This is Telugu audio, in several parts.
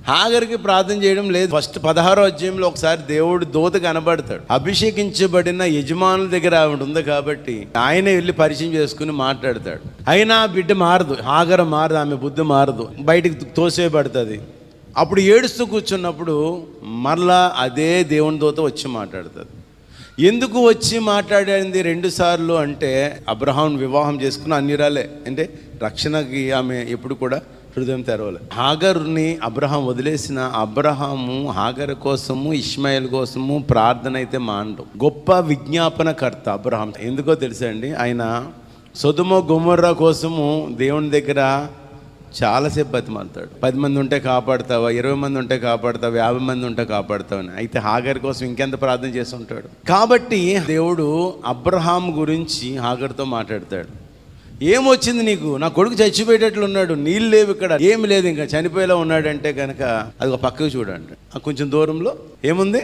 హాగర్కి ప్రార్థన చేయడం లేదు. ఫస్ట్ 16వ అధ్యాయంలో ఒకసారి దేవుడు దూత కనబడతాడు. అభిషేకించబడిన యజమానుల దగ్గర ఆవిడ ఉంది కాబట్టి ఆయన వెళ్ళి పరిచయం చేసుకుని మాట్లాడతాడు. అయినా బిడ్డ మారదు, హాగర్ మారదు, ఆమె బుద్ధి మారదు, బయటికి తోసేయబడుతుంది. అప్పుడు ఏడుస్తూ కూర్చున్నప్పుడు మరలా అదే దేవుని దూత వచ్చి మాట్లాడుతుంది. ఎందుకు వచ్చి మాట్లాడింది 2 సార్లు అంటే, అబ్రహాం వివాహం చేసుకున్న అన్యురాలే, అంటే రక్షణకి ఆమె ఎప్పుడు కూడా హృదయం తెరవలే. హాగరుని అబ్రహాం వదిలేసిన అబ్రహాము హాగర్ కోసము ఇష్మాయేల్ కోసము ప్రార్థన అయితే మానడు. గొప్ప విజ్ఞాపనకర్త అబ్రహాం. ఎందుకో తెలుసా అండి, ఆయన సొదొమ గొమొర్రా కోసము దేవుని దగ్గర చాలాసేపు బతిమాలుతాడు. 10 మంది ఉంటే కాపాడుతావా, 20 మంది ఉంటే కాపాడుతావా, 50 మంది ఉంటే కాపాడుతావా అని. అయితే హాగర్ కోసం ఇంకెంత ప్రార్థన చేసి ఉంటాడు. కాబట్టి దేవుడు అబ్రహాం గురించి హాగర్తో మాట్లాడతాడు. ఏమొచ్చింది నీకు, నా కొడుకు చచ్చిపోయేటట్లు ఉన్నాడు, నీళ్ళు లేవు, ఇక్కడ ఏమి లేదు, ఇంకా చనిపోయేలా ఉన్నాడంటే కనుక అది ఒక పక్కకు చూడండి. కొంచెం దూరంలో ఏముంది,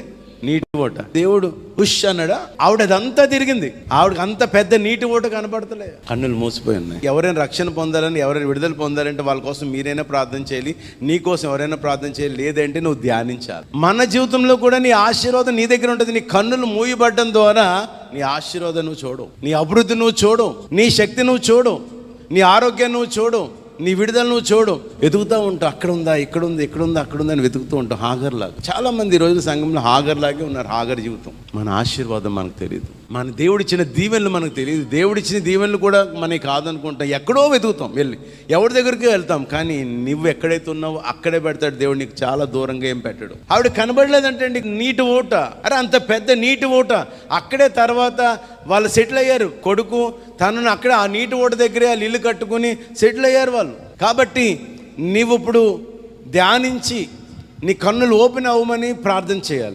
నీటి ఓట. దేవుడు హుష్ అన్నాడా, ఆవిడ అదంతా తిరిగింది, ఆవిడకి అంత పెద్ద నీటి ఓట కనపడతలే, కన్నులు మూసిపోయి ఉన్నాయి. ఎవరైనా రక్షణ పొందాలని, ఎవరైనా విడుదల పొందాలంటే వాళ్ళ కోసం మీరైనా ప్రార్థన చేయాలి, నీ కోసం ఎవరైనా ప్రార్థన చేయాలి, లేదంటే నువ్వు ధ్యానించాలి. మన జీవితంలో కూడా నీ ఆశీర్వాదం నీ దగ్గర ఉంటుంది. నీ కన్నులు మూయబడ్డం ద్వారా నీ ఆశీర్వాదం నువ్వు చూడు, నీ అభివృద్ధి నువ్వు చూడు, నీ శక్తి నువ్వు చూడు, నీ ఆరోగ్యం నువ్వు చూడు, నీ విడుదల నువ్వు చూడు. వెతుకుతూ ఉంటావు, అక్కడ ఉందా, ఇక్కడ ఉంది, ఇక్కడ ఉందా, అక్కడ ఉందా అని వెతుకుతూ ఉంటావు. హాగర్ లాగా చాలా మంది ఈ రోజుల సంఘంలో హాగర్ లాగే ఉన్నారు. హాగర్ జీవితం. మన ఆశీర్వాదం మనకు తెలియదు, మన దేవుడిచ్చిన దీవెనలు మనకు తెలియదు. దేవుడిచ్చిన దీవెనలు కూడా మనకి కాదనుకుంటాం, ఎక్కడో వెతుకుతాం, వెళ్ళి ఎవరి దగ్గరికి వెళ్తాం. కానీ నువ్వు ఎక్కడైతే ఉన్నావో అక్కడే పెడతాడు దేవుడు, నీకు చాలా దూరంగా ఏం పెట్టాడు. ఆవిడ కనబడలేదంటే నీటి ఓట, అరే అంత పెద్ద నీటి ఓట, అక్కడే తర్వాత వాళ్ళు సెటిల్ అయ్యారు. కొడుకు తనను అక్కడే ఆ నీటి ఓట దగ్గరే వాళ్ళు ఇల్లు కట్టుకుని సెటిల్ అయ్యారు వాళ్ళు. కాబట్టి నీవు ఇప్పుడు ధ్యానించి నీ కన్నులు ఓపెన్ అవ్వమని ప్రార్థన చేయాలి.